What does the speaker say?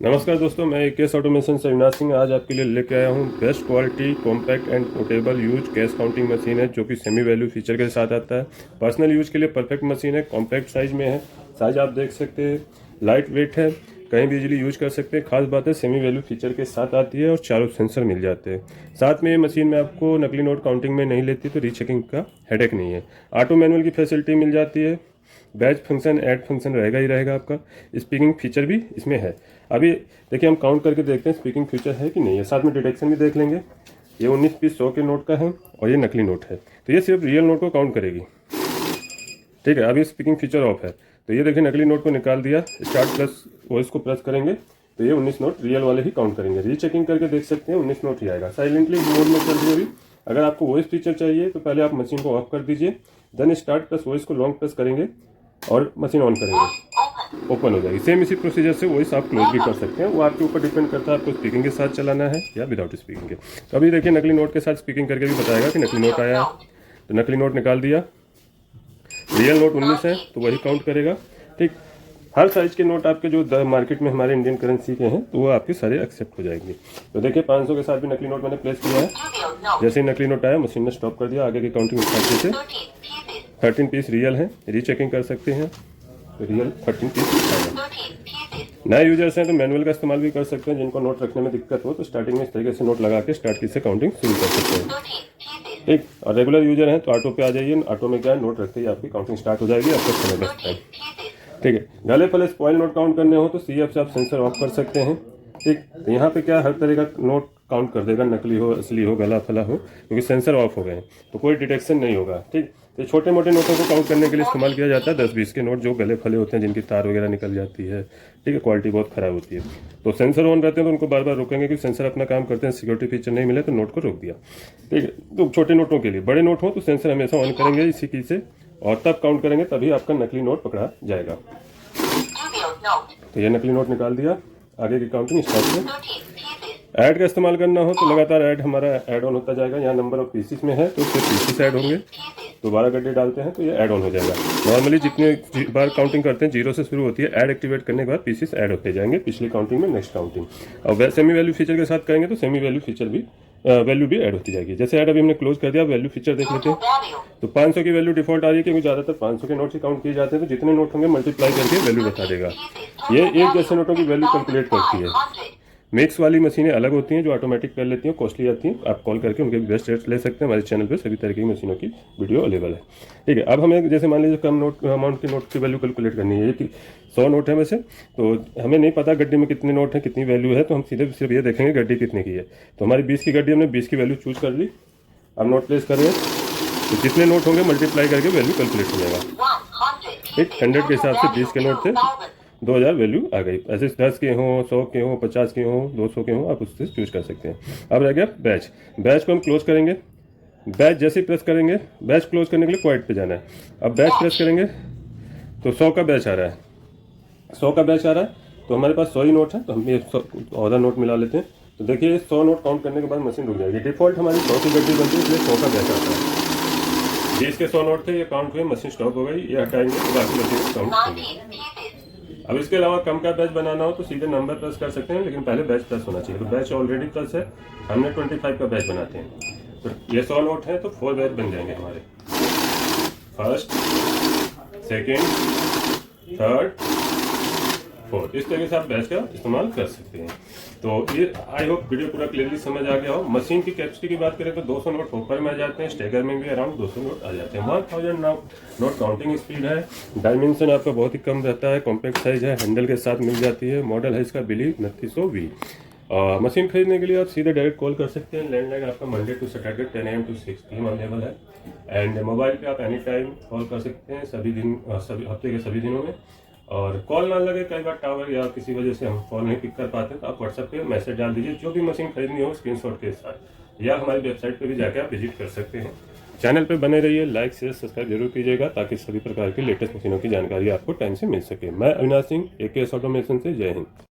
नमस्कार दोस्तों, मैं एकेएस ऑटोमेशन से अविनाश सिंह आज आपके लिए लेके आया हूँ best quality compact and portable use cash counting machine है जो कि सेमी वैल्यू फीचर के साथ आता है। पर्सनल यूज के लिए परफेक्ट मशीन है। कॉम्पैक्ट साइज में है, साइज आप देख सकते हैं, लाइट वेट है, कहीं भी इजीली यूज कर सकते हैं। खास बात है सेमी वैल्यू फीचर के साथ आती है और चारों सेंसर मिल जाते हैं साथ में। ये मशीन में आपको नकली नोट काउंटिंग में नहीं लेती, तो रीचेकिंग का हेडेक नहीं है। ऑटो मैनुअल की फैसिलिटी मिल जाती है। बैच फंक्शन ऐड फंक्शन रहेगा ही रहेगा आपका। स्पीकिंग फीचर भी इसमें है। अभी देखिए हम काउंट करके देखते हैं स्पीकिंग फीचर है कि नहीं है, साथ में डिटेक्शन भी देख लेंगे। ये 19 पीस 100 के नोट का है और ये नकली नोट है, तो ये सिर्फ रियल नोट को काउंट करेगी। ठीक है, अभी स्पीकिंग फीचर ऑफ है, तो ये देखिए नकली नोट को निकाल दिया। स्टार्ट प्लस वॉइस को प्रेस करेंगे तो ये 19 नोट रियल वाले ही काउंट करेंगे। रीचेकिंग करके देख सकते हैं 19 नोट ही आएगा। साइलेंटली मोड में चल रही है अभी। अगर आपको वॉइस फीचर चाहिए तो पहले आप मशीन को ऑफ कर दीजिए, देन स्टार्ट प्लस वॉइस को लॉन्ग प्रेस करेंगे और मशीन ऑन करेंगे, ओपन हो जाएगी। सेम इसी प्रोसीजर से वॉइस आप क्लोज भी कर सकते हैं, वो आपके ऊपर डिपेंड करता है आपको स्पीकिंग के साथ चलाना है या विदाउट स्पीकिंग के। तो अभी देखिए नकली नोट के साथ स्पीकिंग करके भी बताएगा कि नकली नोट आया है, तो नकली नोट निकाल दिया। रियल नोट 19 है तो वही काउंट करेगा। ठीक, हर साइज के नोट आपके जो मार्केट में हमारे इंडियन करेंसी के हैं तो वो आपके सारे एक्सेप्ट हो जाएंगे। तो देखिए 500 के साथ भी नकली नोट मैंने प्लेस किया है। जैसे ही नकली नोट आया मशीन ने स्टॉप कर दिया, आगे की काउंटिंग स्टार्ट से 13 पीस रियल है। रीचेकिंग कर सकते हैं, रियल 13 पीस आएगा। नए यूजर्स हैं तो मैनुअल का इस्तेमाल भी कर सकते हैं। जिनको नोट रखने में दिक्कत हो तो स्टार्टिंग में इस तरीके से नोट लगा के स्टार्ट की से काउंटिंग शुरू कर सकते हैं। ठीक, और रेगुलर यूजर हैं तो ऑटो पे आ जाइए। ऑटो में क्या है, नोट रखते ही आपकी काउंटिंग स्टार्ट हो जाएगी, आपका समय बचता है। ठीक है, गले फले स्पॉइल नोट काउंट करने हो तो CF से आप सेंसर ऑफ कर सकते हैं। ठीक, तो यहाँ पे क्या हर तरह का नोट काउंट कर देगा, नकली हो असली हो गला फला हो, क्योंकि सेंसर ऑफ हो गए हैं तो कोई डिटेक्शन नहीं होगा। ठीक, तो छोटे मोटे नोटों को काउंट करने के लिए इस्तेमाल किया जाता है। 10-20 के नोट जो गले फले होते हैं, जिनकी तार वगैरह निकल जाती है, ठीक है, क्वालिटी बहुत खराब होती है, तो सेंसर ऑन रहते हैं तो उनको बार बार रोकेंगे क्योंकि सेंसर अपना काम करते हैं। सिक्योरिटी फीचर नहीं मिले तो नोट को रोक दिया। ठीक है, तो छोटे नोटों के लिए। बड़े नोट हो तो सेंसर हमेशा ऑन करेंगे इसी की से, और तब काउंट करेंगे, तभी आपका नकली नोट पकड़ा जाएगा। तो ये नकली नोट निकाल दिया, आगे की काउंटिंग स्टार्ट है। ऐड का इस्तेमाल करना हो तो लगातार ऐड हमारा ऐड ऑन होता जाएगा। यहाँ नंबर ऑफ पीसीस में है तो उससे पीसीस ऐड होंगे। दोबारा गड्ढे डालते हैं तो ये ऐड ऑन हो जाएगा। नॉर्मली जितने बार काउंटिंग करते हैं 0 से शुरू होती है, ऐड एक्टिवेट करने के बाद पीसीस ऐड होते जाएंगे पिछली काउंटिंग में, नेक्स्ट काउंटिंग। और सेमी वैल्यू फीचर के साथ करेंगे तो सेमी वैल्यू फीचर भी वैल्यू भी ऐड होती जाएगी। जैसे ऐड अभी हमने क्लोज कर दिया, वैल्यू फीचर देख लेते हैं। तो 500 की वैल्यू डिफॉल्ट आ रही है क्योंकि ज़्यादातर 500 के नोट ही काउंट किए जाते हैं, तो जितने नोट होंगे मल्टीप्लाई करके वैल्यू बता देगा। ये एक जैसे नोटों की वैल्यू कैलकुलेट करती है। मिक्स वाली मशीनें अलग होती हैं जो ऑटोमेटिक कर लेती हैं, कॉस्टली आती हैं। आप कॉल करके उनके बेस्ट रेट्स ले सकते हैं। हमारे चैनल पे सभी तरह की मशीनों की वीडियो अवेलेबल है। ठीक है, अब हमें जैसे मान लीजिए कम नोट अमाउंट के नोट की वैल्यू कैलकुलेट करनी है। कि 100 नोट है वैसे, तो हमें नहीं पता गड्डी में कितने नोट हैं, कितनी वैल्यू है, तो हम सीधे सिर्फ ये देखेंगे गड्डी कितने की है। तो हमारी 20 की गड्डी, हमने 20 की वैल्यू चूज कर ली। अब नोट प्लेस कर रहे हैं तो जितने नोट होंगे मल्टीप्लाई करके वैल्यू कैलकुलेट हो जाएगा। ठीक, 100 के हिसाब से 20 के नोट थे, 2000 वैल्यू आ गई। ऐसे 10 के हों, 100 के हों, 50 के हों, 200 के हों, आप उससे चूज कर सकते हैं। अब रह गया बैच। बैच को हम क्लोज करेंगे। बैच जैसे ही प्रेस करेंगे, बैच क्लोज करने के लिए क्वाइट पे जाना है। अब बैच प्रेस करेंगे तो 100 का बैच आ रहा है। 100 का बैच आ रहा है तो हमारे पास 100 ही नोट है, तो हम ये 100 और नोट मिला लेते हैं। तो देखिए 100 नोट काउंट करने के बाद मशीन रुक जाएगी। डिफॉल्ट हमारी 100 की गड्डी बनती है, इसलिए 100 का बैच आता है। 20 के 100 नोट थे, ये काउंट हुए, मशीन स्टॉप हो गई। ये हटाएंगे तो बाकी मशीन काउंट होगी। अब इसके अलावा कम का बैच बनाना हो तो सीधे नंबर प्रेस कर सकते हैं, लेकिन पहले बैच प्रेस होना चाहिए। तो बैच ऑलरेडी प्रेस है, हमने 25 का बैच बनाते हैं। तो ये 100 नोट है तो 4 बैच बन जाएंगे हमारे। फर्स्ट, सेकेंड, थर्ड, फोर्थ, इस तरीके से आप बैच का इस्तेमाल कर सकते हैं। तो ये आई होप वीडियो पूरा क्लियरली समझ आ गया हो। मशीन की कैपेसिटी की बात करें तो 200 नोट ऊपर में आ जाते हैं, स्टेगर में भी अराउंड 200 नोट आ जाते हैं। 1000 नोट काउंटिंग स्पीड है। डायमेंशन आपका बहुत ही कम रहता है, कॉम्पैक्ट साइज है, हैंडल के साथ मिल जाती है। मॉडल है इसका बिली 2900V। मशीन खरीदने के लिए आप सीधे डायरेक्ट कॉल कर सकते हैं। लैंडलाइन आपका Monday to Saturday 10 AM to 6 PM available है। एंड मोबाइल पे आप एनी टाइम कॉल कर सकते हैं, सभी दिन, सभी हफ्ते के सभी दिनों में। और कॉल ना लगे, कई बार टावर या किसी वजह से हम कॉल नहीं पिक कर पाते तो आप व्हाट्सएप पे मैसेज डाल दीजिए जो भी मशीन खरीदनी हो स्क्रीनशॉट के साथ, या हमारी वेबसाइट पे भी जाकर आप विजिट कर सकते हैं। चैनल पे बने रहिए, लाइक शेयर सब्सक्राइब जरूर कीजिएगा ताकि सभी प्रकार की लेटेस्ट मशीनों की जानकारी आपको टाइम से मिल सके। मैं अविनाश सिंह, एकेएस ऑटोमेशन से। जय हिंद।